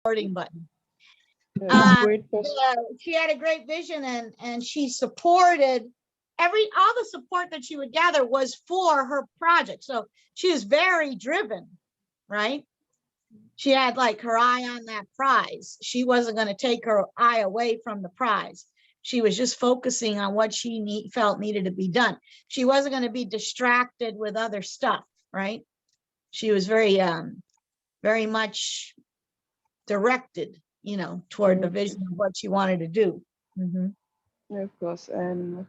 recording button. Great She had a great vision, and she supported all the support that she would gather was for her project. So she was very driven, right? She had like her eye on that prize. She wasn't going to take her eye away from the prize. She was just focusing on what she felt needed to be done. She wasn't going to be distracted with other stuff, right? She was very much directed, toward the vision of what she wanted to do. Of course, and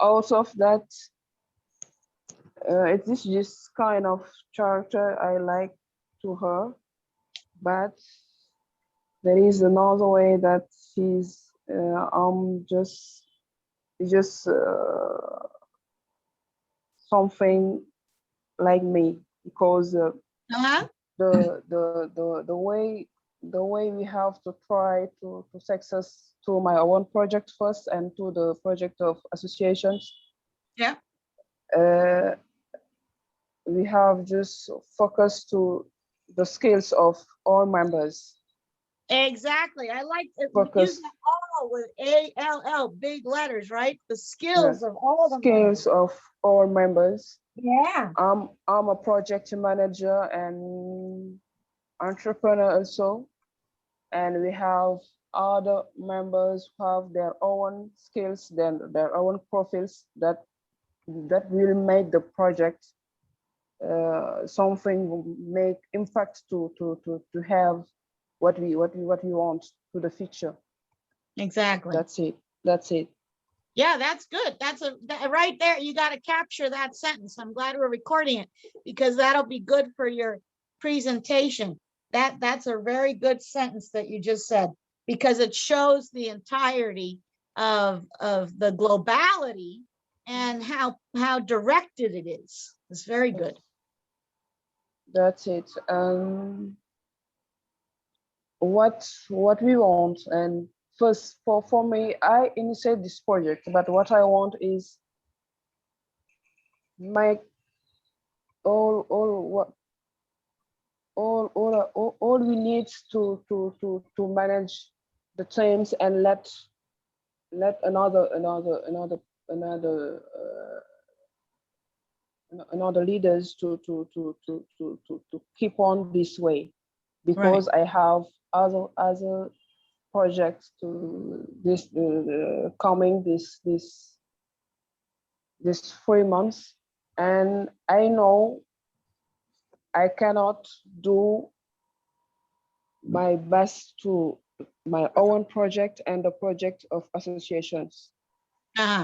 out of that, it is this kind of character I like to her, but there is another way that she's just something like me, because the way we have to try to success to my own project first and to the project of associations. Yeah. We have just focused to the skills of all members. Exactly. I like it. Use that all with ALL, big letters, right? The skills of all the skills of all members. Yeah. I'm a project manager and entrepreneur also, and we have other members who have their own skills, then their own profiles that will make the project something will make impact to have what we want to the future. Exactly. That's it. Yeah, that's good. Right there. You got to capture that sentence. I'm glad we're recording it, because that'll be good for your presentation. That's a very good sentence that you just said, because it shows the entirety of the globality and how directed it is. It's very good. That's it. What we want, and first for me, I initiate this project, but what I want is make all we need to manage the teams and let another leaders to keep on this way, because right. I have other projects to this coming this 3 months, and I know I cannot do my best to my own project and the project of associations.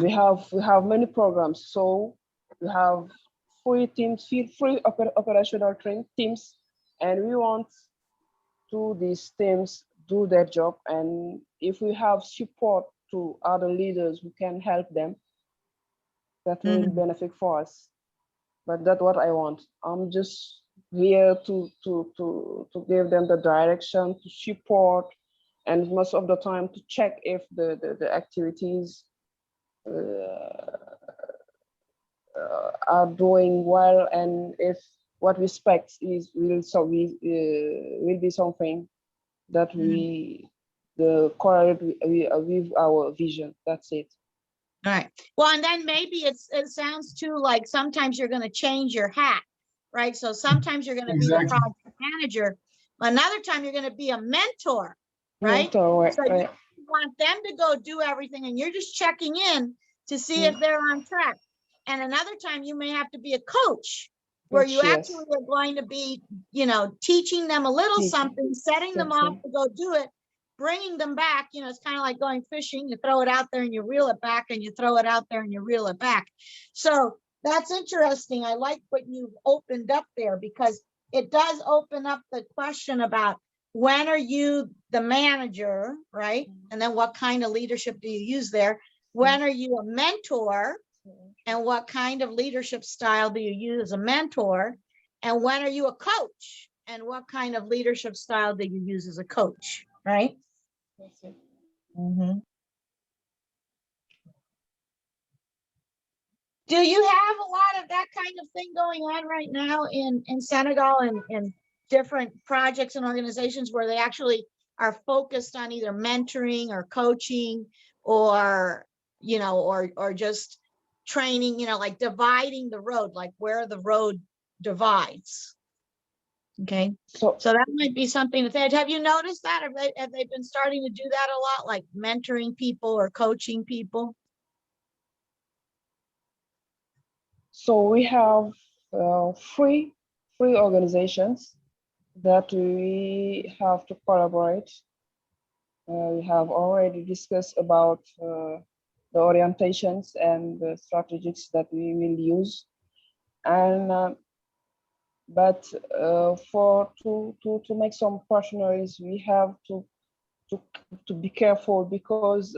We have many programs, so we have 3 teams, 3 operational teams, and we want to these teams do their job, and if we have support to other leaders who can help them, that will benefit for us. But that's what I want. I'm just here to give them the direction, to support, and most of the time to check if the activities are doing well, and if what we expect will be something that correlate with our vision. That's it. All right. Well, and then maybe it sounds too like sometimes you're going to change your hat, right? So sometimes you're going to be the project manager. Another time you're going to be a mentor, right? So you want them to go do everything, and you're just checking in to see if they're on track. And another time you may have to be a coach, where you actually are going to be, teaching them a little something, setting them off to go do it, bringing them back. It's kind of like going fishing. You throw it out there and you reel it back, and you throw it out there and you reel it back. So that's interesting. I like what you've opened up there, because it does open up the question about when are you the manager, right? And then what kind of leadership do you use there? When are you a mentor? And what kind of leadership style do you use as a mentor? And when are you a coach? And what kind of leadership style do you use as a coach, right? That's it. Do you have a lot of that kind of thing going on right now in Senegal and different projects and organizations where they actually are focused on either mentoring or coaching or, you know, or just training, you know, like dividing the road, like where the road divides. Okay, So so that might be something that have you noticed that? Have they been starting to do that a lot, like mentoring people or coaching people? so we have three organizations that we have to collaborate. We have already discussed about the orientations and the strategies that we will use, and but for to make some partners, we have to be careful because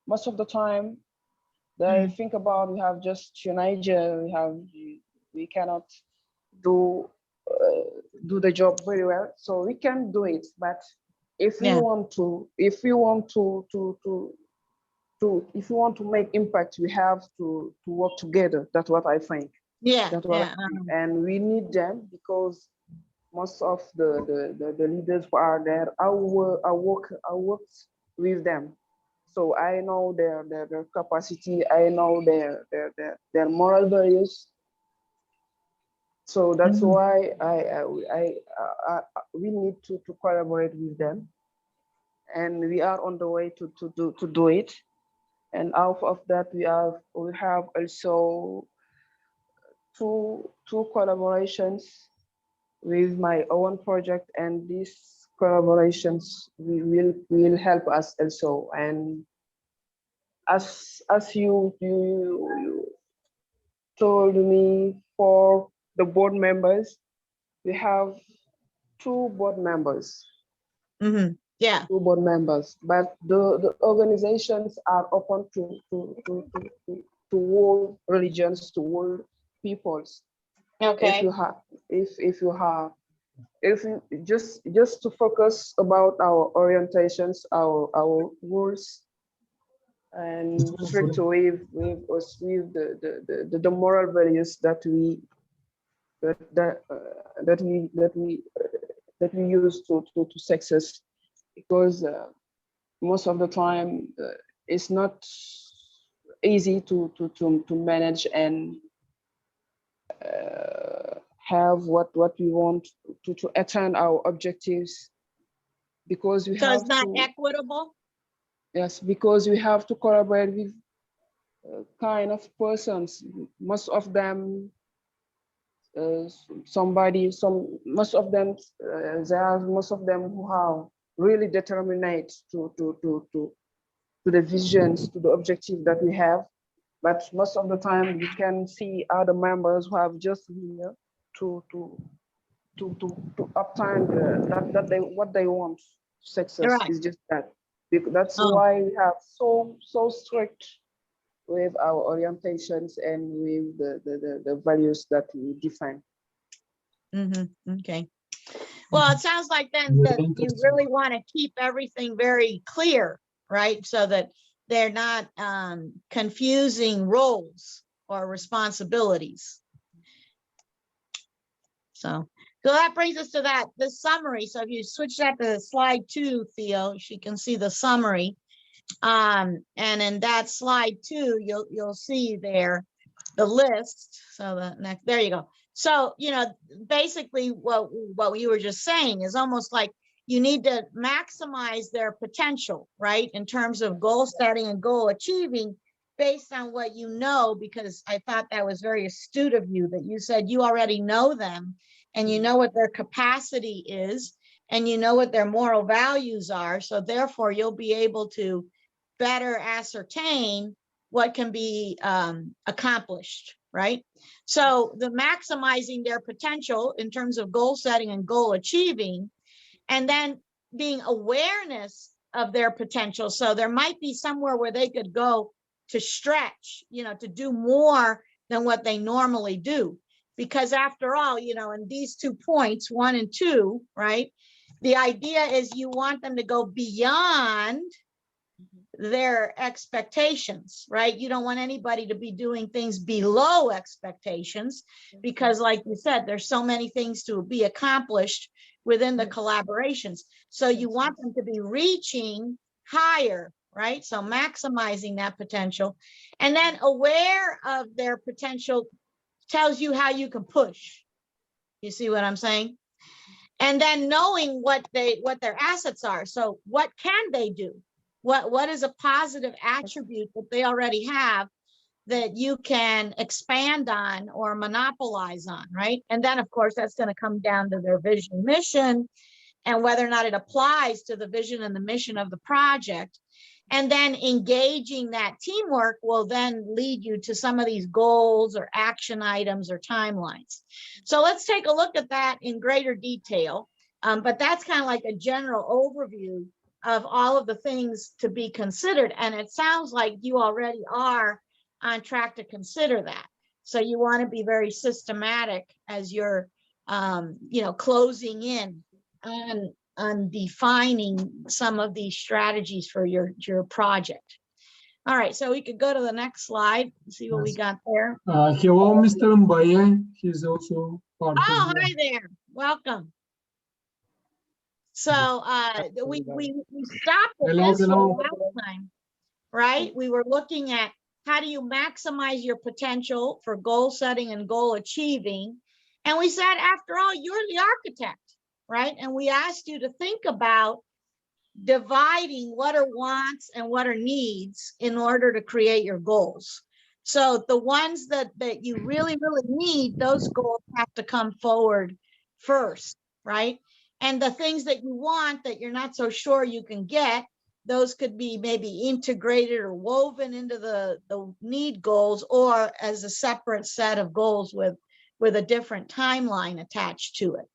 most of the time they think about we have just Niger, we cannot do the job very well, so we can do it, but if we Yeah. want to if we want if we want to make impact, we have to work together. That's what I think. Yeah, That's what I think. And we need them because most of the leaders who are there, I work with them, so I know their capacity, I know their moral values. So that's why we need to collaborate with them, and we are on the way to do it. And out of that, we have also two collaborations with my own project, and these collaborations will help us also. And as you told me, for the board members, we have two board members. Yeah. Two board members, but the organizations are open to all religions, to all peoples. Okay. If you just to focus about our orientations, our rules, and strict with us with the moral values that we use to success, because most of the time it's not easy to manage and have what we want to attain our objectives, because we So have it's not to, equitable? yes, because we have to collaborate with kind of persons. Most of them most of them there are most of them who are really determined to the visions, to the objective that we have. But most of the time, you can see other members who have just here to obtain what they want. Success Right. is just that. That's Oh. why we have so strict with our orientations and with the values that we define. Okay. Well, it sounds like then that you really want to keep everything very clear, right? So that they're not confusing roles or responsibilities. So that brings us to the summary. So if you switch that to slide 2, Theo, you can see the summary. And in that slide 2, you'll see there the list. So the next, there you go. So, you know, basically what you were just saying is almost like you need to maximize their potential, right? In terms of goal setting and goal achieving based on what you know, because I thought that was very astute of you that you said you already know them and you know what their capacity is and you know what their moral values are. So therefore you'll be able to better ascertain what can be accomplished, right? So the maximizing their potential in terms of goal setting and goal achieving, and then being awareness of their potential. So there might be somewhere where they could go to stretch, you know, to do more than what they normally do. Because after all, you know, in these 2 points, 1 and 2, right? The idea is you want them to go beyond their expectations, right? You don't want anybody to be doing things below expectations, because like you said, there's so many things to be accomplished within the collaborations. So you want them to be reaching higher, right? So maximizing that potential, and then aware of their potential tells you how you can push. You see what I'm saying? And then knowing what their assets are. So what can they do? What is a positive attribute that they already have that you can expand on or monopolize on, right? And then of course that's going to come down to their vision, mission, and whether or not it applies to the vision and the mission of the project. And then engaging that teamwork will then lead you to some of these goals or action items or timelines. So let's take a look at that in greater detail. But that's kind of like a general overview of all of the things to be considered. And it sounds like you already are on track to consider that. So you want to be very systematic as you're, closing in on defining some of these strategies for your project. All right, so we could go to the next slide and see what we got there. Hello, Mr. Mbaye. He's also part of Oh, hi there. Welcome. So we stopped at this one last time, right? We were looking at how do you maximize your potential for goal setting and goal achieving. And we said, after all, you're the architect, right? And we asked you to think about dividing what are wants and what are needs in order to create your goals. So the ones that you really, really need, those goals have to come forward first, right? And the things that you want that you're not so sure you can get, those could be maybe integrated or woven into the need goals, or as a separate set of goals with a different timeline attached to it.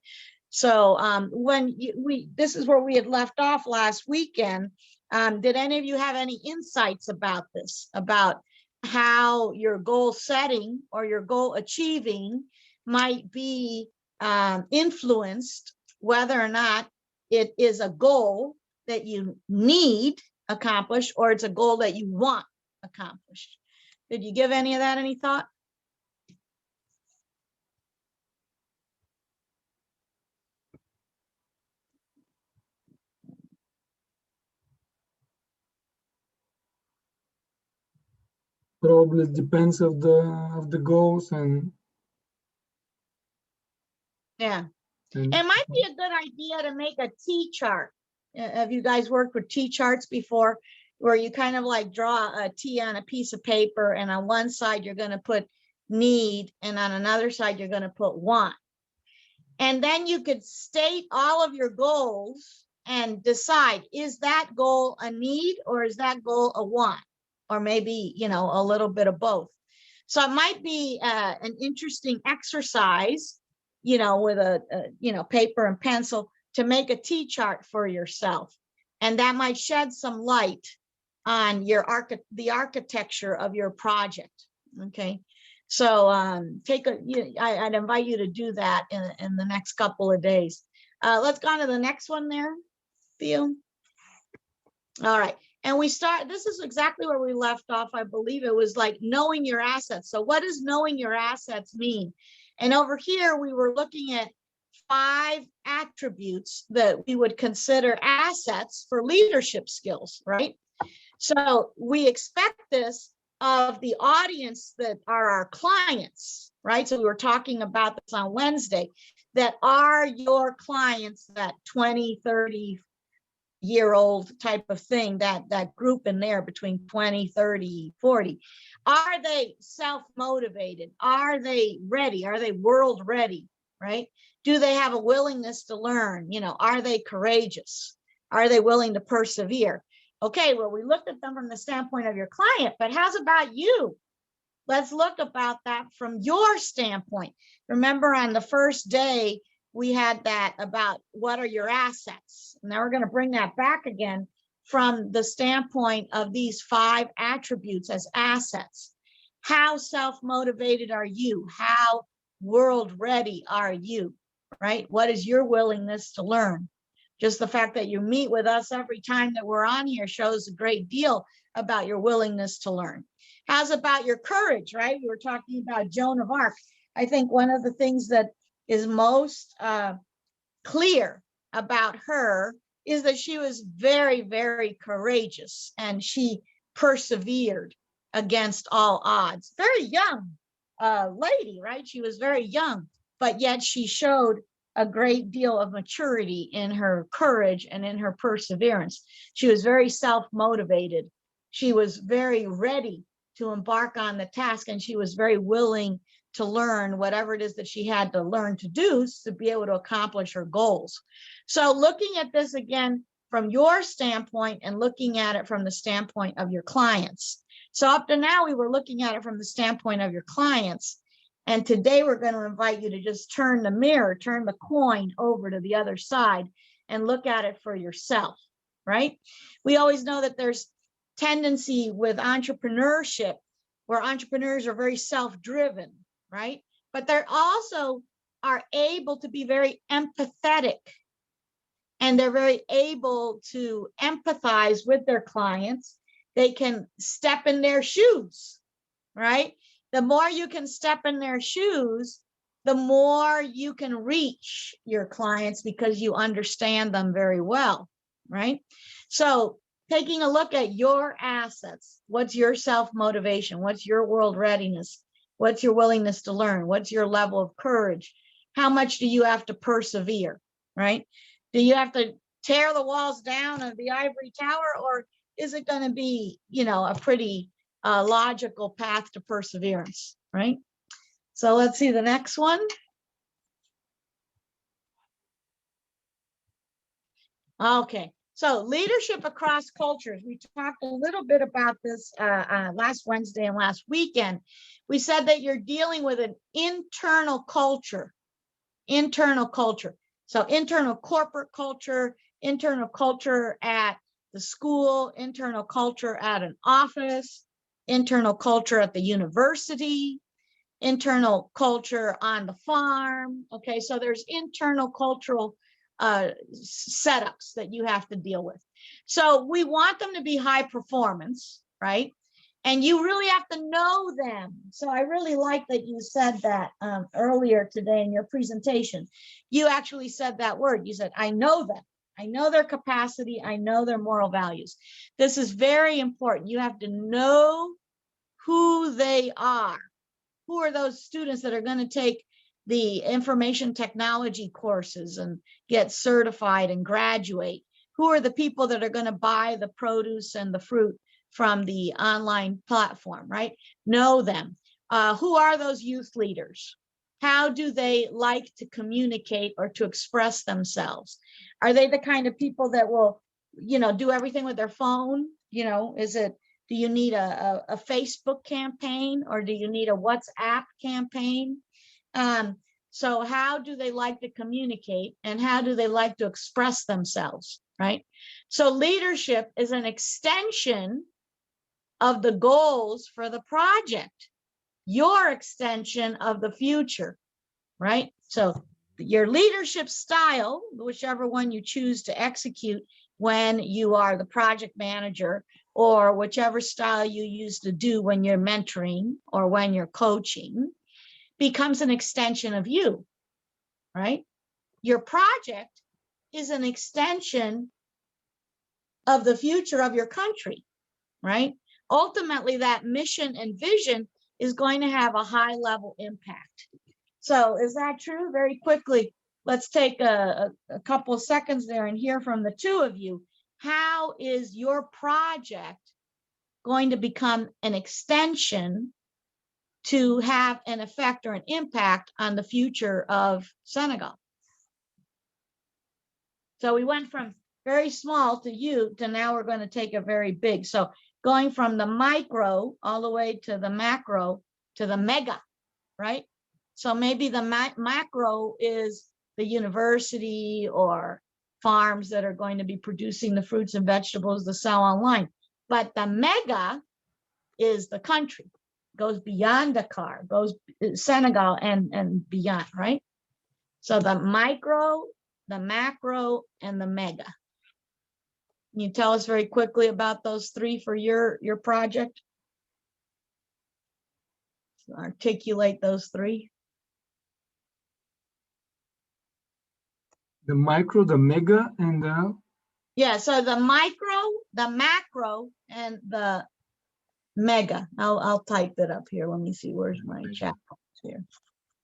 So this is where we had left off last weekend. Did any of you have any insights about this, about how your goal setting or your goal achieving might be influenced, whether or not it is a goal that you need accomplished or it's a goal that you want accomplished? Did you give any of that any thought? Probably depends of the goals and yeah. It might be a good idea to make a T chart. Have you guys worked with T charts before, where you kind of like draw a T on a piece of paper, and on one side you're going to put need, and on another side you're going to put want. And then you could state all of your goals and decide, is that goal a need or is that goal a want? Or maybe, a little bit of both. So it might be an interesting exercise, with a paper and pencil, to make a T chart for yourself. And that might shed some light on the architecture of your project. Okay. So I'd invite you to do that in the next couple of days. Let's go on to the next one there, Theo. All right. And this is exactly where we left off. I believe it was like knowing your assets. So what does knowing your assets mean? And over here, we were looking at 5 attributes that we would consider assets for leadership skills, right? So we expect this of the audience that are our clients, right? So we were talking about this on Wednesday, that are your clients that 20, 30, year-old type of thing, that group in there between 20, 30, 40. Are they self-motivated? Are they ready? Are they world ready, right? Do they have a willingness to learn? Are they courageous? Are they willing to persevere? Okay, well, we looked at them from the standpoint of your client, but how's about you? Let's look about that from your standpoint. Remember, on the first day, we had that about what are your assets. Now we're going to bring that back again from the standpoint of these 5 attributes as assets. How self-motivated are you? How world ready are you, right? What is your willingness to learn? Just the fact that you meet with us every time that we're on here shows a great deal about your willingness to learn. How's about your courage, right? We were talking about Joan of Arc. I think one of the things that is most clear about her is that she was very, very courageous, and she persevered against all odds. Very young lady, right? She was very young, but yet she showed a great deal of maturity in her courage and in her perseverance. She was very self-motivated. She was very ready to embark on the task, and she was very willing to learn whatever it is that she had to learn to do to be able to accomplish her goals. So looking at this again from your standpoint and looking at it from the standpoint of your clients. So up to now, we were looking at it from the standpoint of your clients. And today we're going to invite you to just turn the mirror, turn the coin over to the other side and look at it for yourself, right? We always know that there's tendency with entrepreneurship where entrepreneurs are very self-driven, right? But they're also are able to be very empathetic, and they're very able to empathize with their clients. They can step in their shoes, right? The more you can step in their shoes, the more you can reach your clients because you understand them very well, right? So taking a look at your assets, what's your self-motivation? What's your world readiness? What's your willingness to learn? What's your level of courage? How much do you have to persevere, right? Do you have to tear the walls down of the ivory tower, or is it going to be, you know, a pretty logical path to perseverance, right? So let's see the next one. Okay, so leadership across cultures. We talked a little bit about this last Wednesday and last weekend. We said that you're dealing with an internal culture, So internal corporate culture, internal culture at the school, internal culture at an office, internal culture at the university, internal culture on the farm. Okay, so there's internal cultural setups that you have to deal with. So we want them to be high performance, right? And you really have to know them. So I really like that you said that earlier today in your presentation. You actually said that word. You said, I know them. I know their capacity. I know their moral values. This is very important. You have to know who they are. Who are those students that are going to take the information technology courses and get certified and graduate? Who are the people that are going to buy the produce and the fruit from the online platform, right? Know them. Who are those youth leaders? How do they like to communicate or to express themselves? Are they the kind of people that will, you know, do everything with their phone? You know, do you need a Facebook campaign, or do you need a WhatsApp campaign? So how do they like to communicate, and how do they like to express themselves, right? So leadership is an extension of the goals for the project, your extension of the future, right? So your leadership style, whichever one you choose to execute when you are the project manager, or whichever style you use to do when you're mentoring or when you're coaching, becomes an extension of you, right? Your project is an extension of the future of your country, right? Ultimately, that mission and vision is going to have a high level impact. So is that true? Very quickly, let's take a couple of seconds there and hear from the two of you. How is your project going to become an extension to have an effect or an impact on the future of Senegal? So we went from very small to you to now we're going to take a very big. So going from the micro all the way to the macro to the mega, right? So maybe the macro is the university or farms that are going to be producing the fruits and vegetables to sell online. But the mega is the country, goes beyond Dakar, goes Senegal and beyond, right? So the micro, the macro, and the mega. Can you tell us very quickly about those three for your project? Articulate those three. The micro, the mega, and the Yeah, so the micro, the macro, and the mega. I'll type it up here. Let me see, where's my chat box here?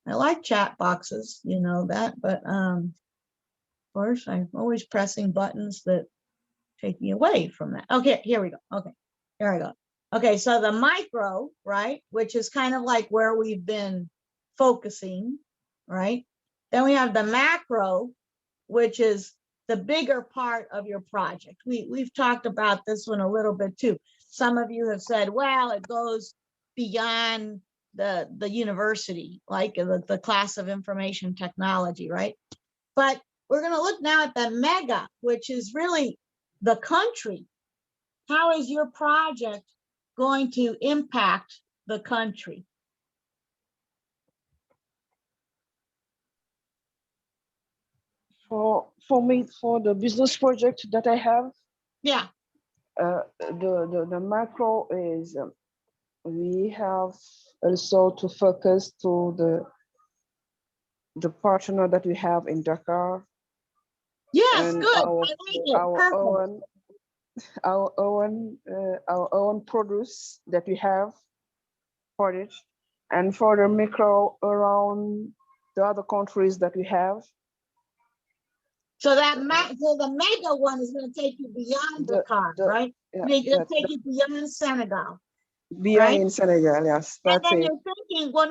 I like chat boxes, you know that, but of course I'm always pressing buttons that take me away from that. Okay, here we go. Okay, here I go. Okay, so the micro, right, which is kind of like where we've been focusing, right? Then we have the macro, which is the bigger part of your project. We've talked about this one a little bit too. Some of you have said, well, it goes beyond the university, like the class of information technology, right? But we're going to look now at the mega, which is really the country. How is your project going to impact the country? For me, for the business project that I have, Yeah. The macro is we have also to focus to the partner that we have in Dakar. Yes, and good. I like it. our own produce that we have for it, and for the micro around the other countries that we have. So that so the mega one is going to take you beyond Dakar, right? Yeah, It'll take you beyond Senegal. beyond right? in Senegal, yes. And That's then it. you're thinking, well,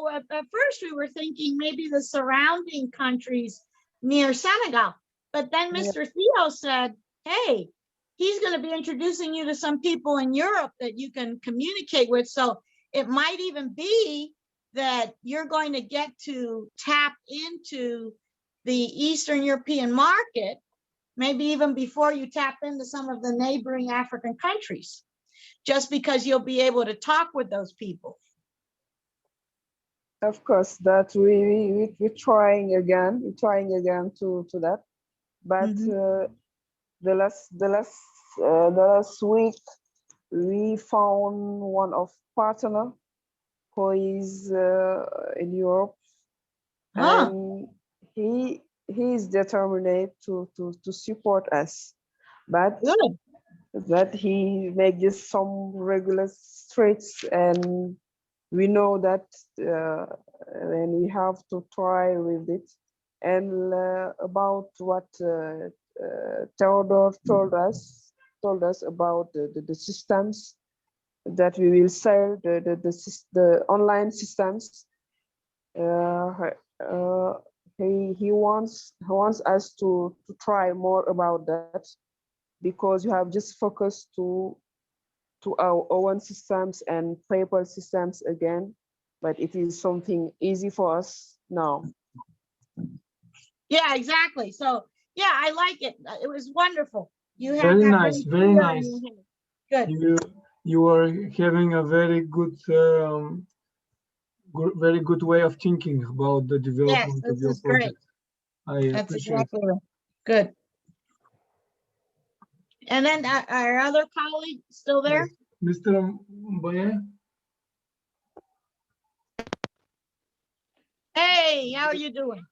at first we were thinking maybe the surrounding countries near Senegal. But then Mr. Theo said, hey, he's going to be introducing you to some people in Europe that you can communicate with. So it might even be that you're going to get to tap into the Eastern European market, maybe even before you tap into some of the neighboring African countries, just because you'll be able to talk with those people. Of course, that we're trying again. We're trying again to that, but the last week we found one of partner who is in Europe, and he is determined to support us, but Good. that he make just some regular streets, and we know that and we have to try with it. And about what Theodore told us about the systems that we will sell, the online systems. He wants us to try more about that, because you have just focused to our own systems and paper systems again, but it is something easy for us now. Yeah, exactly. So yeah, I like it. It was wonderful. You had very that nice, very nice. Good. You are having a very good, very good way of thinking about the development of your project. Great. That's exactly right. Good. And then our other colleague still there? Yes. Mr. Mbaye? Hey, how are you doing?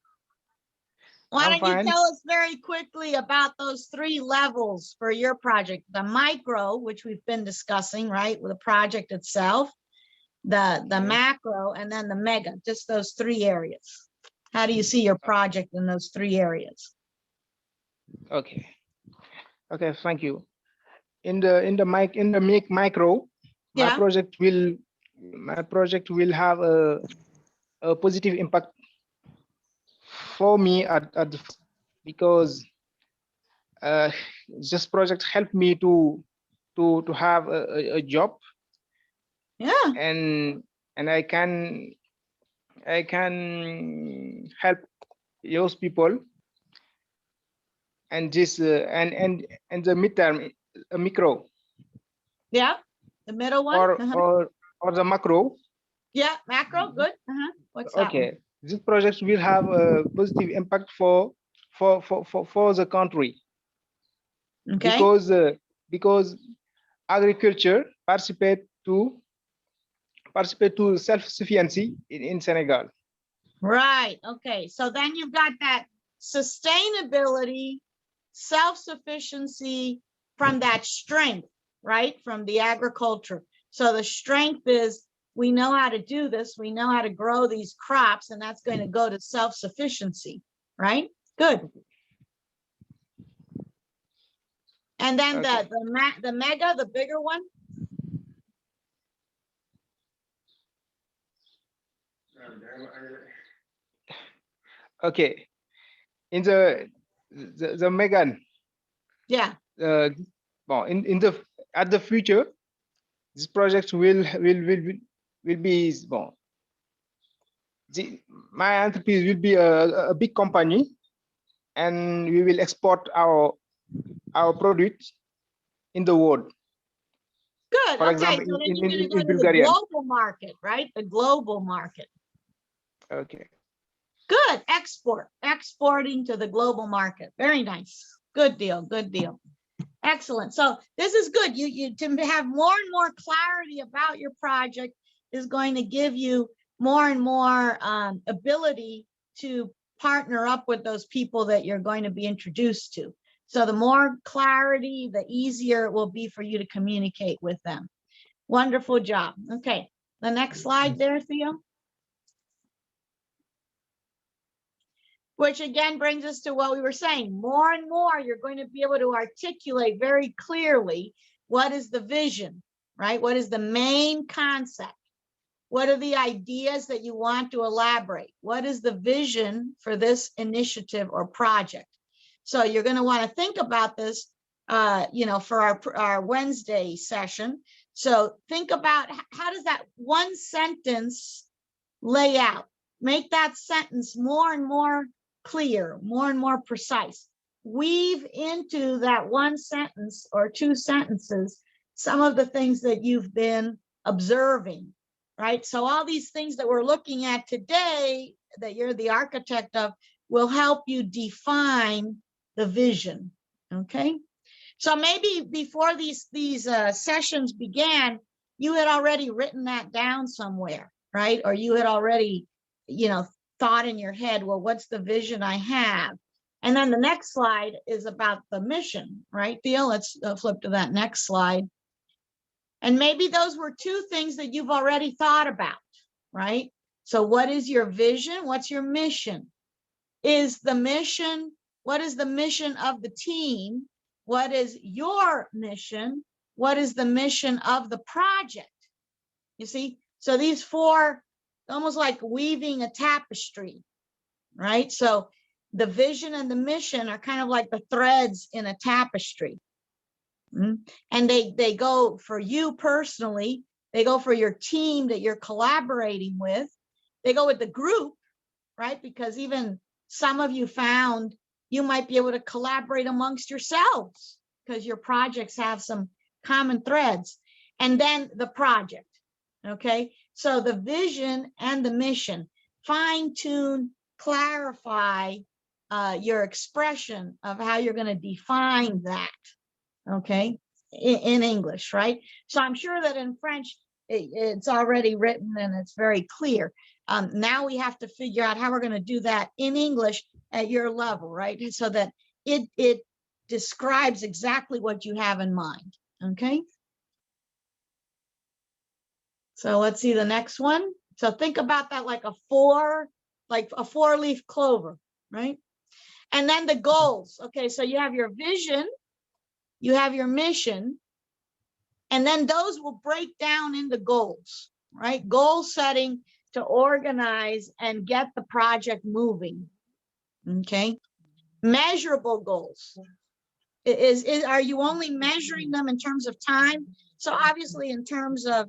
Why don't you tell us very quickly about those three levels for your project? The micro, which we've been discussing, right, with the project itself, the macro, and then the mega, just those three areas. How do you see your project in those three areas? Okay, thank you. In the micro, my project will have a positive impact for me because this project helped me to have a job. Yeah. And I can help those people. And this and the midterm micro. Yeah, the middle one. Or the macro. Yeah, macro. Good. What's that? Okay, this project will have a positive impact for for the country. Okay. Because agriculture participate to self-sufficiency in Senegal. Right. Okay. So then you've got that sustainability, self-sufficiency from that strength, right? From the agriculture. So the strength is we know how to do this. We know how to grow these crops, and that's going to go to self-sufficiency, right? Good. And then Okay. the mega, the bigger one. Okay. In the Megan. Yeah. Well, in the at the future, this project will be well. My entreprise will be a big company, and we will export our products in the world. Good. For Okay. example, So then you're going to go in to the Bulgaria. global market, right? The global market. Okay. Good. Exporting to the global market. Very nice. Good deal. Good deal. Excellent. So this is good. You to have more and more clarity about your project is going to give you more and more ability to partner up with those people that you're going to be introduced to. So the more clarity, the easier it will be for you to communicate with them. Wonderful job. Okay. The next slide there, Theo. Which again brings us to what we were saying. More and more, you're going to be able to articulate very clearly what is the vision, right? What is the main concept? What are the ideas that you want to elaborate? What is the vision for this initiative or project? So you're going to want to think about this, for our Wednesday session. So think about how does that one sentence lay out? Make that sentence more and more clear, more and more precise. Weave into that one sentence or two sentences some of the things that you've been observing, right? So all these things that we're looking at today that you're the architect of will help you define the vision, okay? So maybe before these sessions began, you had already written that down somewhere, right? Or you had already, thought in your head, well, what's the vision I have? And then the next slide is about the mission, right, Theo? Let's flip to that next slide. And maybe those were two things that you've already thought about, right? So what is your vision? What's your mission? What is the mission of the team? What is your mission? What is the mission of the project? You see, so these four, almost like weaving a tapestry, right? So the vision and the mission are kind of like the threads in a tapestry. And they go for you personally, they go for your team that you're collaborating with, they go with the group, right? Because even some of you found you might be able to collaborate amongst yourselves because your projects have some common threads. And then the project, okay? So the vision and the mission, fine tune, clarify your expression of how you're going to define that, okay, in English, right? So I'm sure that in French, it's already written and it's very clear. Now we have to figure out how we're going to do that in English at your level, right? So that it describes exactly what you have in mind, okay? So let's see the next one. So think about that like a four-leaf clover, right? And then the goals. Okay, so you have your vision, you have your mission, and then those will break down into goals, right? Goal setting to organize and get the project moving, okay? Measurable goals. Are you only measuring them in terms of time? So obviously in terms of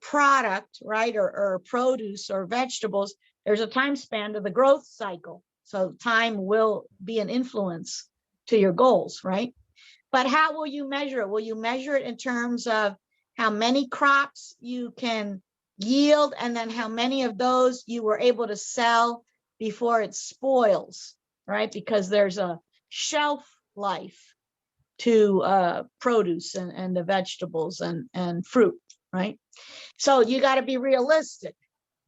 product, right, or produce or vegetables, there's a time span to the growth cycle. So time will be an influence to your goals, right? But how will you measure it? Will you measure it in terms of how many crops you can yield and then how many of those you were able to sell before it spoils, right? Because there's a shelf life to produce and the vegetables and fruit, right? So you got to be realistic,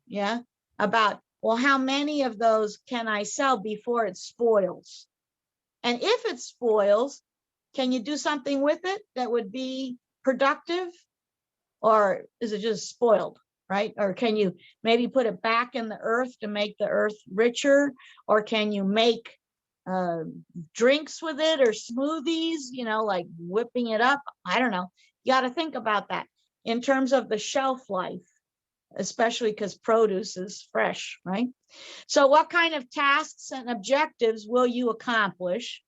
yeah, about, well, how many of those can I sell before it spoils? And if it spoils, can you do something with it that would be productive? Or is it just spoiled, right? Or can you maybe put it back in the earth to make the earth richer? Or can you make drinks with it or smoothies, you know, like whipping it up? I don't know. You got to think about that in terms of the shelf life, especially because produce is fresh, right? So what kind of tasks and objectives will you accomplish?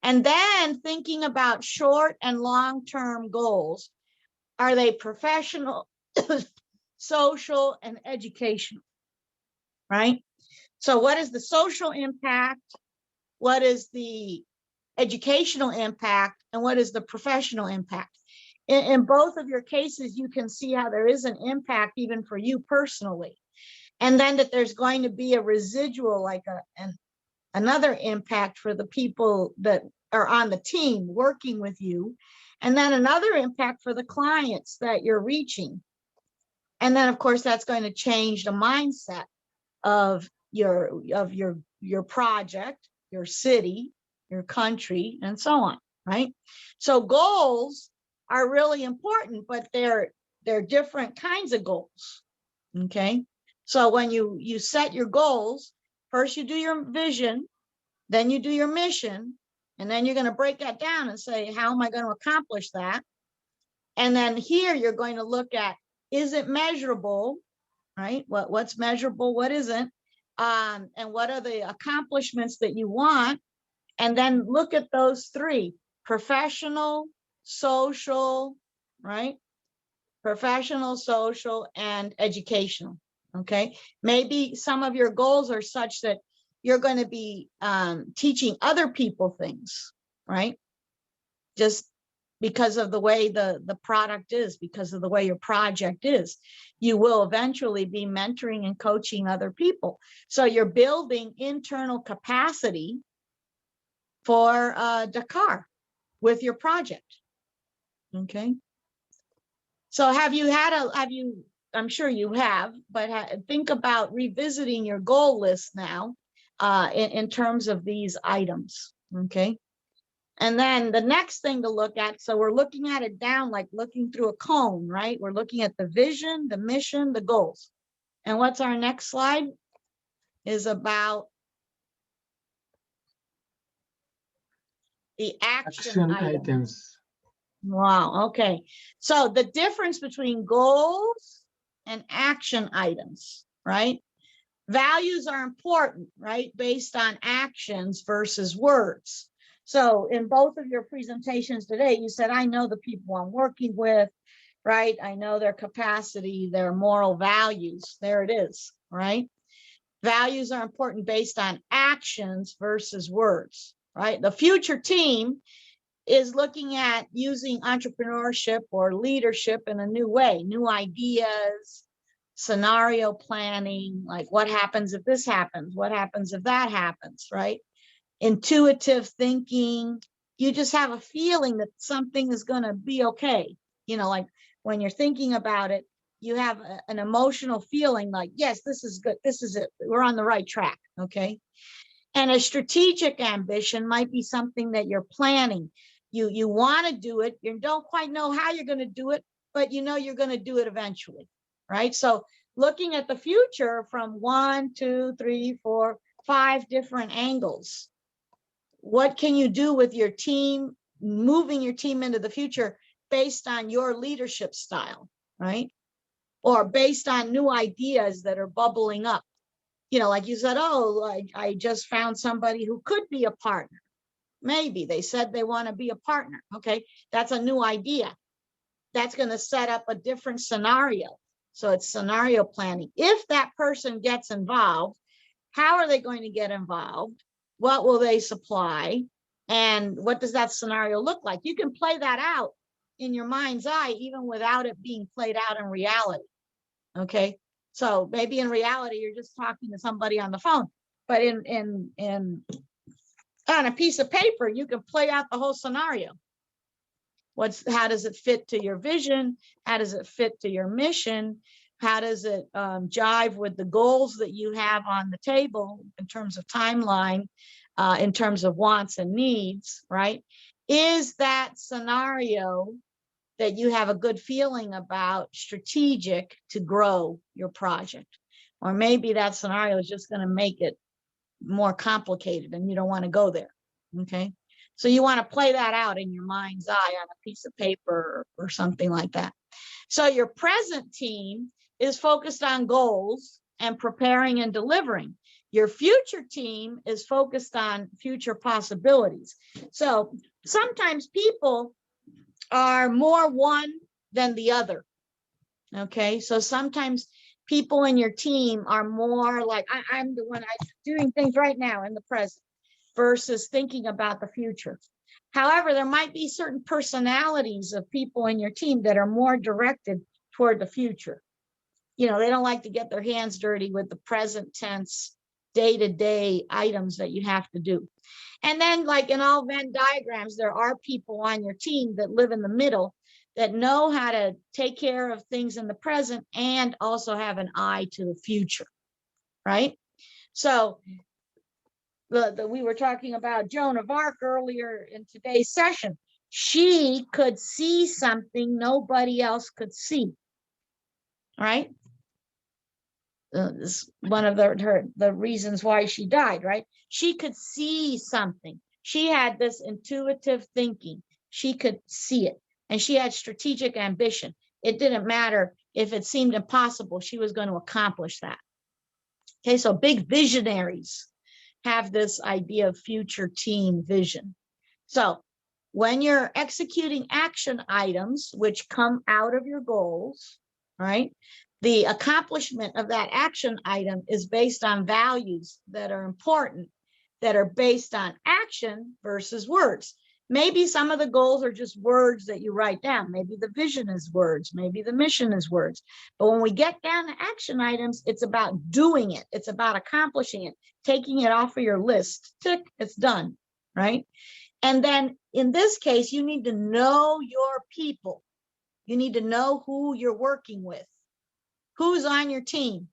And then thinking about short and long-term goals. Are they professional, social, and educational, right? So what is the social impact? What is the educational impact? And what is the professional impact? In both of your cases, you can see how there is an impact even for you personally. And then that there's going to be a residual, like another impact for the people that are on the team working with you. And then another impact for the clients that you're reaching. And then of course, that's going to change the mindset of your project, your city, your country, and so on, right? So goals are really important, but they're different kinds of goals, okay? So when you set your goals, first you do your vision, then you do your mission, and then you're going to break that down and say, how am I going to accomplish that? And then here you're going to look at, is it measurable, right? What's measurable, what isn't? And what are the accomplishments that you want? And then look at those three: professional, social, right? Professional, social, and educational, okay? Maybe some of your goals are such that you're going to be teaching other people things, right? Just because of the way the product is, because of the way your project is, you will eventually be mentoring and coaching other people. So you're building internal capacity for Dakar with your project, okay? So I'm sure you have, but think about revisiting your goal list now in terms of these items, okay? And then the next thing to look at, so we're looking at it down, like looking through a cone, right? We're looking at the vision, the mission, the goals. And what's our next slide? Is about the action items. Wow, okay. So the difference between goals and action items, right? Values are important, right? Based on actions versus words. So in both of your presentations today, you said, I know the people I'm working with, right? I know their capacity, their moral values. There it is, right? Values are important based on actions versus words, right? The future team is looking at using entrepreneurship or leadership in a new way, new ideas, scenario planning, like what happens if this happens? What happens if that happens, right? Intuitive thinking. You just have a feeling that something is going to be okay. You know, like when you're thinking about it, you have an emotional feeling like, yes, this is good. This is it. We're on the right track. Okay. And a strategic ambition might be something that you're planning. You want to do it. You don't quite know how you're going to do it, but you know you're going to do it eventually, right? So looking at the future from 1, 2, 3, 4, 5 different angles. What can you do with your team, moving your team into the future based on your leadership style, right? Or based on new ideas that are bubbling up. You know, like you said, oh, I just found somebody who could be a partner. Maybe they said they want to be a partner. Okay, that's a new idea. That's going to set up a different scenario. So it's scenario planning. If that person gets involved, how are they going to get involved? What will they supply? And what does that scenario look like? You can play that out in your mind's eye, even without it being played out in reality. Okay, so maybe in reality, you're just talking to somebody on the phone, but in On a piece of paper, you can play out the whole scenario. How does it fit to your vision? How does it fit to your mission? How does it jive with the goals that you have on the table in terms of timeline, in terms of wants and needs, right? Is that scenario that you have a good feeling about strategic to grow your project? Or maybe that scenario is just going to make it more complicated and you don't want to go there, okay? So you want to play that out in your mind's eye on a piece of paper or something like that. So your present team is focused on goals and preparing and delivering. Your future team is focused on future possibilities. So sometimes people are more one than the other, okay? So sometimes people in your team are more like, I'm the one doing things right now in the present versus thinking about the future. However, there might be certain personalities of people in your team that are more directed toward the future. You know, they don't like to get their hands dirty with the present tense, day-to-day items that you have to do. And then, like in all Venn diagrams, there are people on your team that live in the middle that know how to take care of things in the present and also have an eye to the future, right? So we were talking about Joan of Arc earlier in today's session. She could see something nobody else could see, right? This one of the reasons why she died, right? She could see something. She had this intuitive thinking. She could see it, and she had strategic ambition. It didn't matter if it seemed impossible, she was going to accomplish that. Okay, so big visionaries have this idea of future team vision. So when you're executing action items, which come out of your goals, right? The accomplishment of that action item is based on values that are important, that are based on action versus words. Maybe some of the goals are just words that you write down. Maybe the vision is words. Maybe the mission is words. But when we get down to action items, it's about doing it. It's about accomplishing it, taking it off of your list. Tick, it's done, right? And then in this case, you need to know your people. You need to know who you're working with. Who's on your team?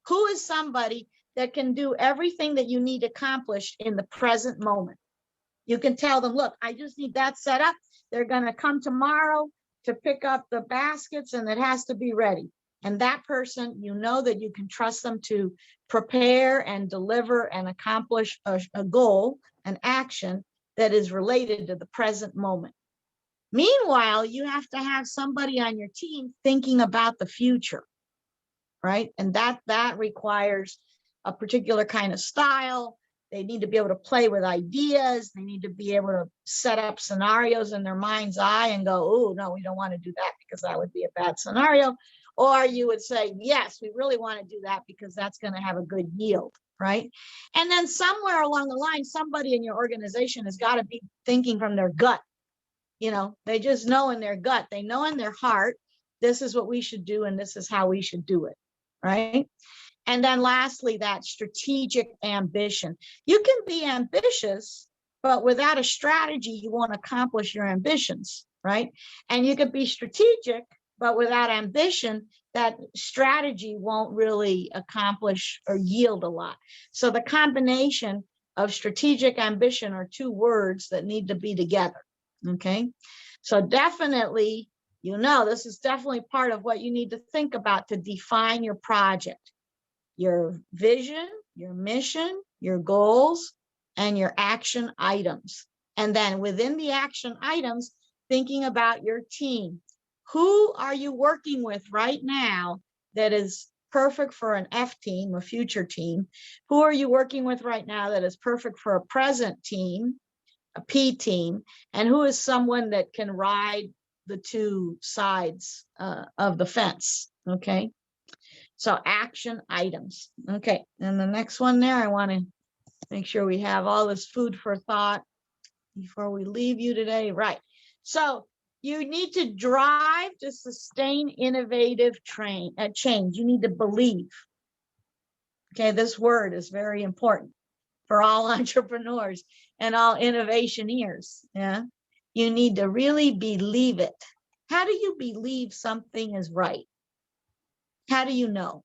Who is somebody that can do everything that you need accomplished in the present moment? You can tell them, look, I just need that set up. They're going to come tomorrow to pick up the baskets and it has to be ready. And that person, you know that you can trust them to prepare and deliver and accomplish a goal, an action that is related to the present moment. Meanwhile, you have to have somebody on your team thinking about the future, right? And that requires a particular kind of style. They need to be able to play with ideas. They need to be able to set up scenarios in their mind's eye and go, oh, no, we don't want to do that because that would be a bad scenario. Or you would say, yes, we really want to do that because that's going to have a good yield, right? And then somewhere along the line, somebody in your organization has got to be thinking from their gut. You know, they just know in their gut, they know in their heart, this is what we should do and this is how we should do it, right? And then lastly, that strategic ambition. You can be ambitious, but without a strategy, you won't accomplish your ambitions, right? And you could be strategic, but without ambition, that strategy won't really accomplish or yield a lot. So the combination of strategic ambition are two words that need to be together, okay? So definitely, you know, this is definitely part of what you need to think about to define your project. Your vision, your mission, your goals, and your action items. And then within the action items, thinking about your team. Who are you working with right now that is perfect for an F team, a future team? Who are you working with right now that is perfect for a present team, a P team? And who is someone that can ride the two sides of the fence, okay? So action items. Okay, and the next one there, I want to make sure we have all this food for thought before we leave you today. Right. So you need to drive to sustain innovative change. You need to believe. Okay, this word is very important. for all entrepreneurs and all innovationeers. Yeah. You need to really believe it. How do you believe something is right? How do you know?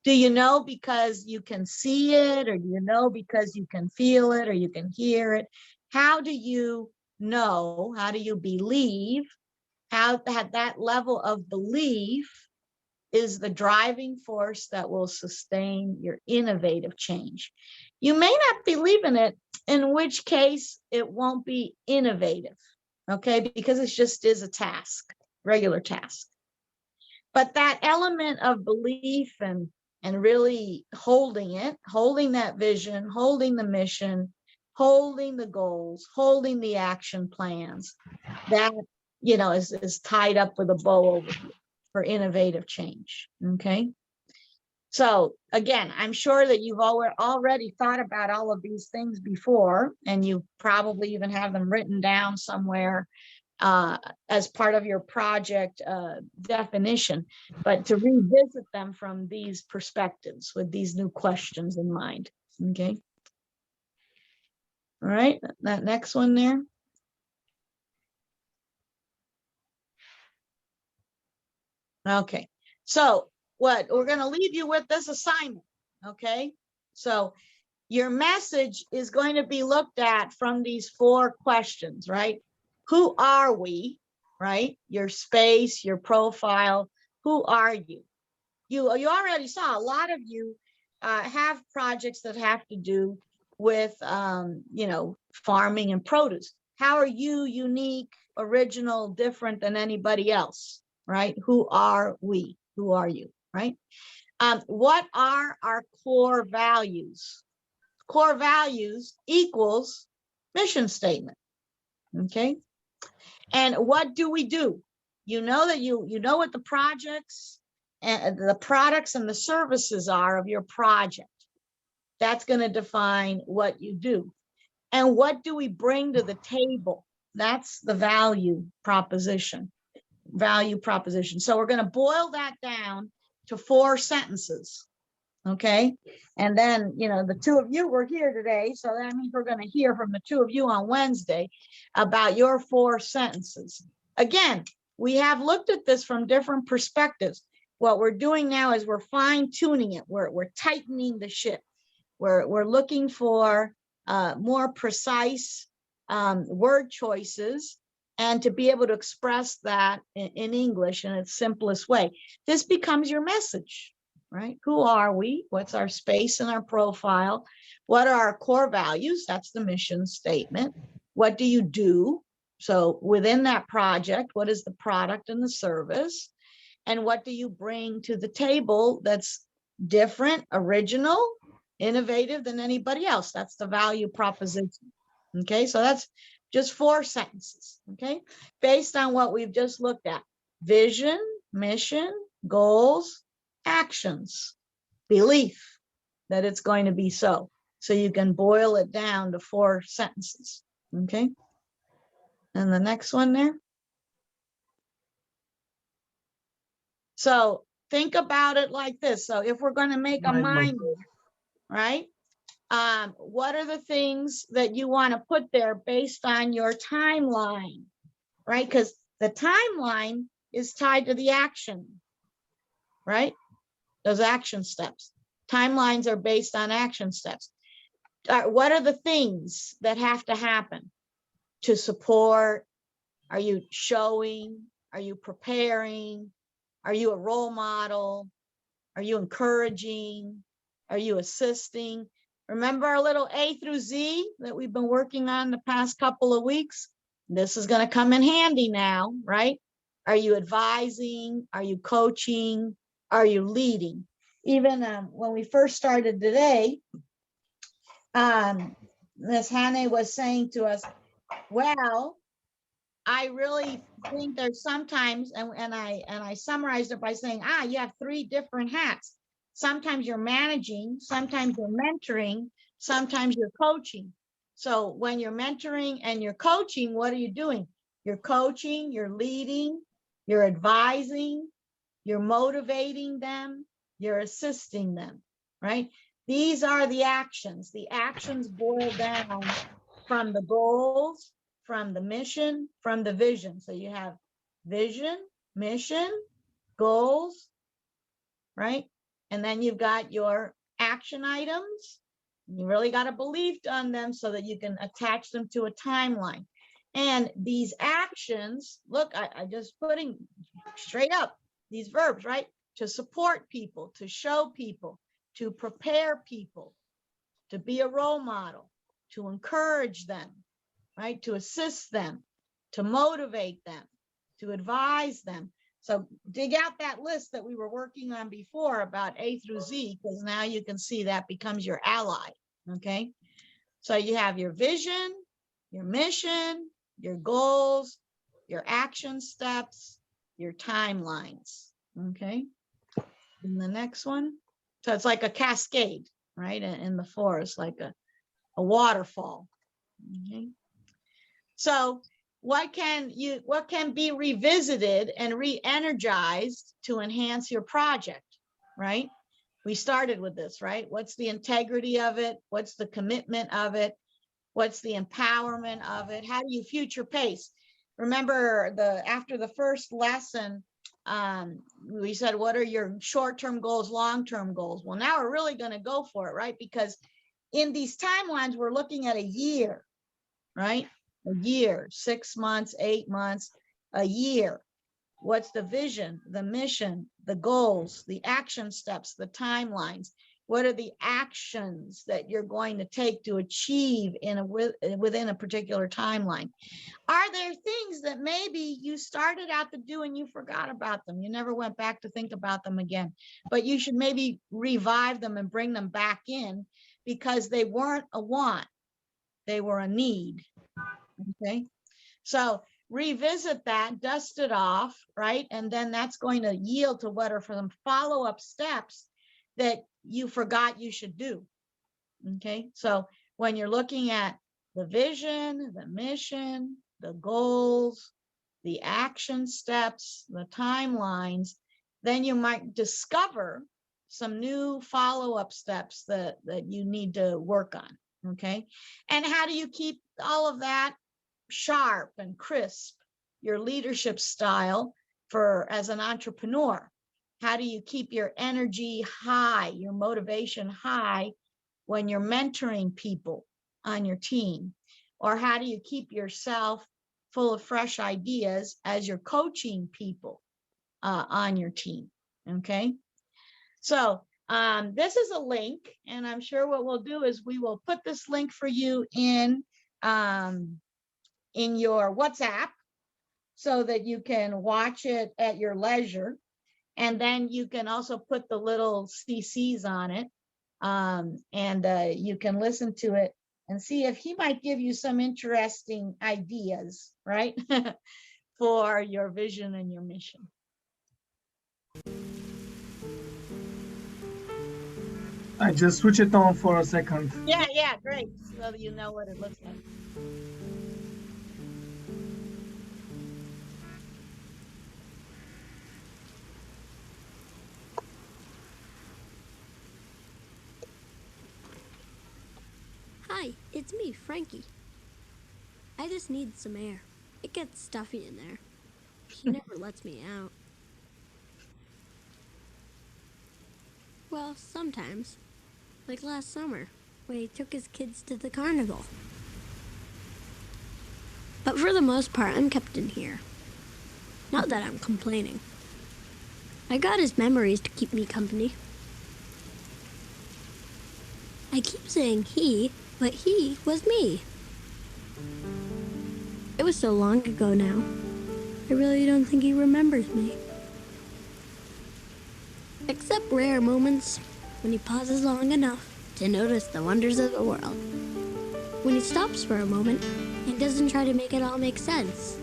Do you know because you can see it, or do you know because you can feel it, or you can hear it? How do you know? How do you believe? How that level of belief is the driving force that will sustain your innovative change. You may not believe in it, in which case it won't be innovative, okay? Because it just is a task, regular task. But that element of belief and really holding it, holding that vision, holding the mission, holding the goals, holding the action plans, that, you know, is tied up with a bow over here for innovative change. Okay. So again, I'm sure that you've already thought about all of these things before, and you probably even have them written down somewhere as part of your project definition, but to revisit them from these perspectives with these new questions in mind. Okay. All right, that next one there. Okay, so what we're going to leave you with this assignment. Okay, so your message is going to be looked at from these 4 questions, right? Who are we, right? Your space, your profile. Who are you? You already saw a lot of you have projects that have to do with, you know, farming and produce. How are you unique, original, different than anybody else, right? Who are we? Who are you, right? What are our core values? Core values equals mission statement, okay? And what do we do? You know that you know what the projects and the products and the services are of your project. That's going to define what you do. And what do we bring to the table? That's the value proposition. Value proposition. So we're going to boil that down to 4 sentences. Okay. And then, you know, the 2 of you were here today. So that means we're going to hear from the 2 of you on Wednesday about your 4 sentences. Again, we have looked at this from different perspectives. What we're doing now is we're fine tuning it. We're tightening the ship. We're looking for more precise word choices, and to be able to express that in English in its simplest way. This becomes your message, right? Who are we? What's our space and our profile? What are our core values? That's the mission statement. What do you do? So within that project, what is the product and the service? And what do you bring to the table that's different, original, innovative than anybody else? That's the value proposition. Okay, so that's just 4 sentences, okay, based on what we've just looked at: vision, mission, goals, actions, belief that it's going to be so. So you can boil it down to 4 sentences, okay? And the next one there. So think about it like this. So if we're going to make a mind map, right? What are the things that you want to put there based on your timeline, right? Because the timeline is tied to the action, right? Those action steps. Timelines are based on action steps. What are the things that have to happen to support? Are you showing? Are you preparing? Are you a role model? Are you encouraging? Are you assisting? Remember our little A through Z that we've been working on the past couple of weeks? This is going to come in handy now, right? Are you advising? Are you coaching? Are you leading? Even when we first started today, Ms. Hannah was saying to us, well, I really think there's sometimes, and I summarized it by saying, you have 3 different hats. Sometimes you're managing, sometimes you're mentoring, sometimes you're coaching. So when you're mentoring and you're coaching, what are you doing? You're coaching, you're leading, you're advising, you're motivating them, you're assisting them, right? These are the actions. The actions boil down from the goals, from the mission, from the vision. So you have vision, mission, goals, right? And then you've got your action items. You really got to believe on them so that you can attach them to a timeline. And these actions, look, I just putting straight up these verbs, right? To support people, to show people, to prepare people, to be a role model, to encourage them, right? To assist them, to motivate them, to advise them. So dig out that list that we were working on before about A through Z, because now you can see that becomes your ally, okay? So you have your vision, your mission, your goals, your action steps, your timelines, okay? And the next one, so it's like a cascade, right? In the forest, like a waterfall, okay? So what can be revisited and re-energized to enhance your project, right? We started with this, right? What's the integrity of it? What's the commitment of it? What's the empowerment of it? How do you future pace? Remember after the first lesson, we said, what are your short-term goals, long-term goals? Well, now we're really going to go for it, right? Because in these timelines, we're looking at a year, right? A year, 6 months, 8 months, a year. What's the vision, the mission, the goals, the action steps, the timelines? What are the actions that you're going to take to achieve within a particular timeline? Are there things that maybe you started out to do and you forgot about them? You never went back to think about them again, but you should maybe revive them and bring them back in because they weren't a want, they were a need, okay? So revisit that, dust it off, right? And then that's going to yield to what are for them follow-up steps that you forgot you should do, okay? So when you're looking at the vision, the mission, the goals, the action steps, the timelines, then you might discover some new follow-up steps that you need to work on, okay? And how do you keep all of that sharp and crisp? Your leadership style as an entrepreneur. How do you keep your energy high, your motivation high when you're mentoring people on your team? Or how do you keep yourself full of fresh ideas as you're coaching people on your team? Okay. So this is a link, and I'm sure what we'll do is we will put this link for you in your WhatsApp so that you can watch it at your leisure. And then you can also put the little CCs on it, and you can listen to it and see if he might give you some interesting ideas, right? For your vision and your mission. I just switch it on for a second. Yeah, great. So that you know what it looks like. Hi, it's me, Frankie. I just need some air. It gets stuffy in there. He never lets me out. Well, sometimes. Like last summer, when he took his kids to the carnival. But for the most part, I'm kept in here. Not that I'm complaining. I got his memories to keep me company. I keep saying he, but he was me. It was so long ago now. I really don't think he remembers me. Except rare moments when he pauses long enough to notice the wonders of the world. When he stops for a moment and doesn't try to make it all make sense.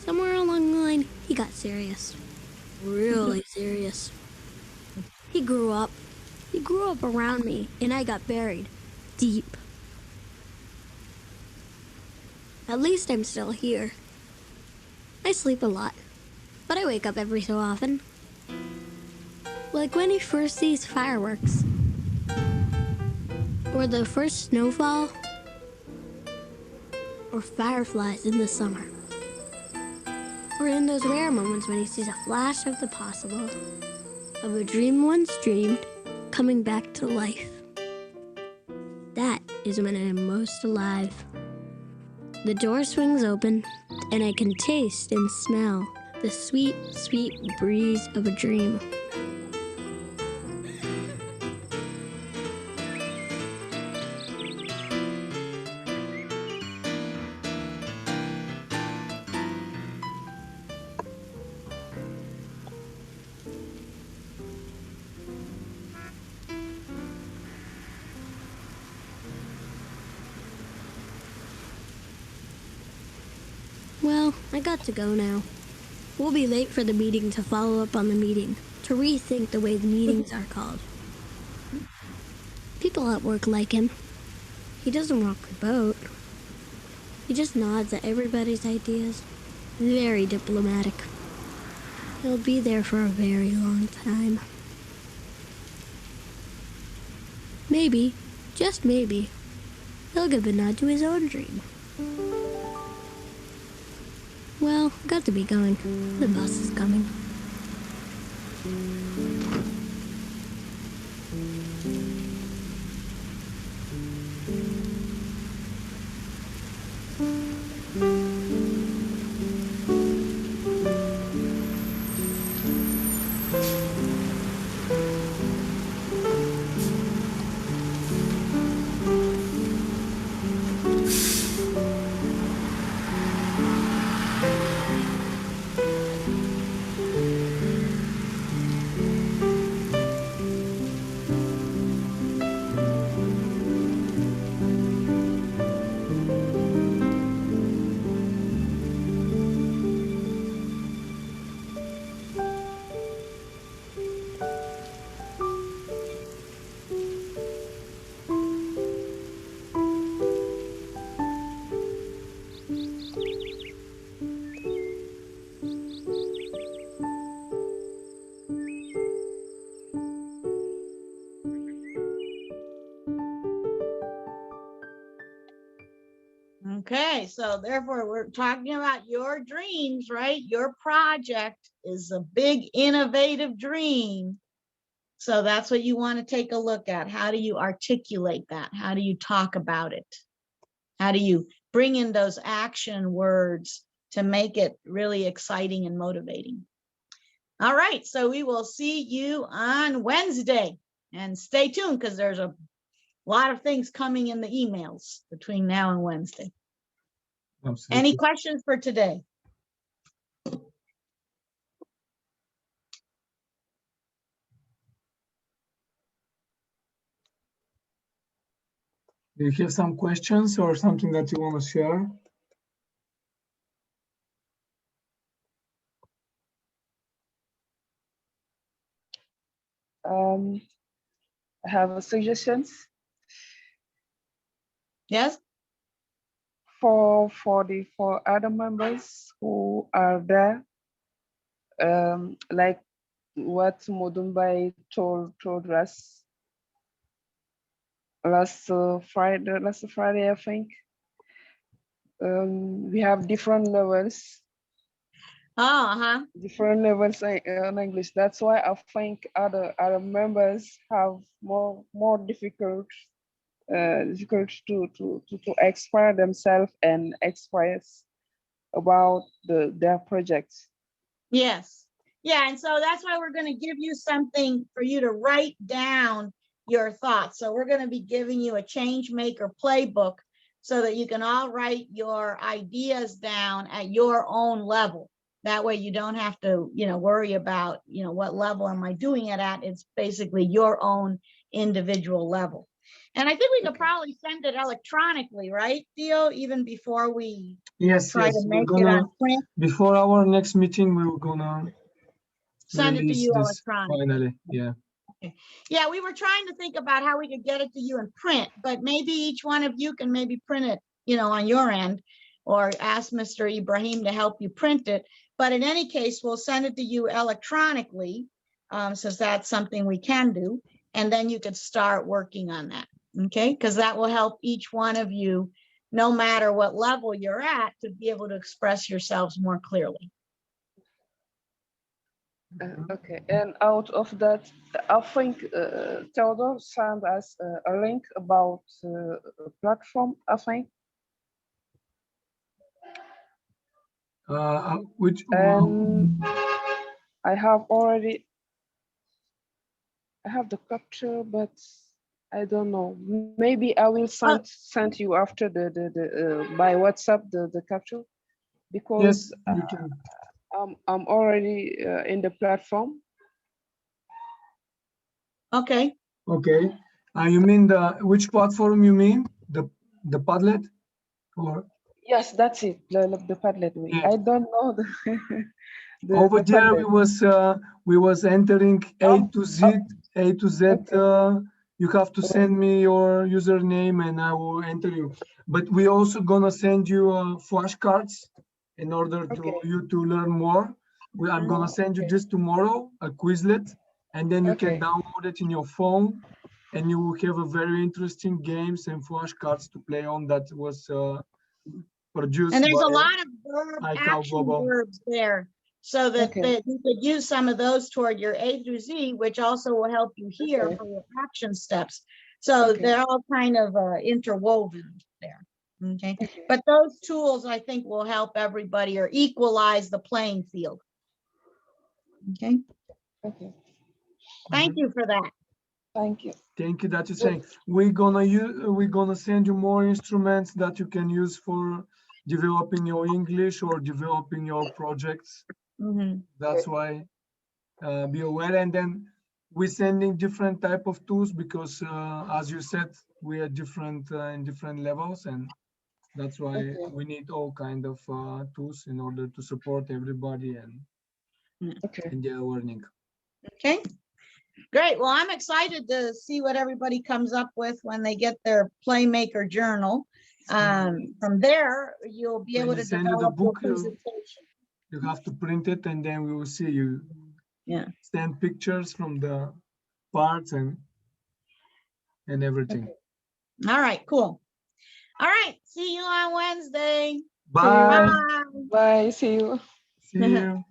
Somewhere along the line, he got serious. Really serious. He grew up. He grew up around me, and I got buried deep. At least I'm still here. I sleep a lot. but I wake up every so often. Like when he first sees fireworks, or the first snowfall, or fireflies in the summer, or in those rare moments when he sees a flash of the possible, of a dream once dreamed coming back to life. That is when I am most alive. The door swings open, and I can taste and smell the sweet, sweet breeze of a dream. Well, I got to go now. We'll be late for the meeting to follow up on the meeting, to rethink the way the meetings are called. People at work like him. He doesn't rock the boat. He just nods at everybody's ideas. Very diplomatic. He'll be there for a very long time. Maybe, just maybe, he'll give a nod to his own dream. Well, got to be going. The bus is coming. Okay, so therefore we're talking about your dreams, right? Your project is a big innovative dream. So that's what you want to take a look at. How do you articulate that? How do you talk about it? How do you bring in those action words to make it really exciting and motivating? All right, so we will see you on Wednesday, and stay tuned because there's a lot of things coming in the emails between now and Wednesday. Absolutely. Any questions for today? Do you have some questions or something that you want to share? I have suggestions. Yes. For other members who are there, like what Modumbai told us last Friday, I think. We have different levels. Different levels in English. That's why I think other members have more difficult to express themselves and express about their projects. Yes. Yeah, and so that's why we're going to give you something for you to write down your thoughts. So we're going to be giving you a change maker playbook so that you can all write your ideas down at your own level. That way you don't have to, worry about, what level am I doing it at? It's basically your own individual level. And I think we could probably send it electronically, right, Theo, even before we try to make it on print? Before our next meeting, we're gonna send it to you electronically. Finally, yeah. Okay. Yeah, we were trying to think about how we could get it to you in print, but maybe each one of you can maybe print it, on your end, or ask Mr. Ibrahim to help you print it. But in any case, we'll send it to you electronically, since that's something we can do. And then you could start working on that, okay? Because that will help each one of you, no matter what level you're at, to be able to express yourselves more clearly. Okay, and out of that, I think Theodore sent us a link about a platform, I think. Which And I have the capture, but I don't know. Maybe I will send you after the by WhatsApp the capture, because yes, you can. I'm already in the platform. Okay. Okay. You mean which platform you mean? The Padlet or? Yes, that's it. The Padlet. Yes. I don't know the. Over there Padlet. we was entering A to Z. Okay. You have to send me your username and I will enter you. But we also gonna send you flashcards in order to you to learn more. I'm gonna send you just tomorrow a Quizlet, and then you can download it in your phone, and you will have a very interesting games and flashcards to play on that was produced. And there's by a lot of verb action Global. verbs there, so that, that you could use some of those toward your A through Z, which also will help you here for your action steps. So they're all kind of interwoven there. Okay. But those tools, I think, will help everybody or equalize the playing field. Okay. Thank you for that. Thank you. Thank you that you're saying. We're gonna send you more instruments that you can use for developing your English or developing your projects. That's why be aware. And then we're sending different type of tools because as you said, we are different in different levels, and that's why we need all kind of tools in order to support everybody and in their learning. Okay. Great. Well, I'm excited to see what everybody comes up with when they get their Playmaker journal. From there, you'll be able to develop the book, your presentation. You have to print it, and then we will see you. Yeah. Send pictures from the parts and everything. All right. Cool. All right. See you on Wednesday. Bye. Bye. See you. See you.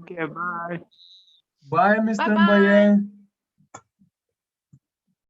Okay, bye. Bye, Mr. Bye-bye. Mbaye.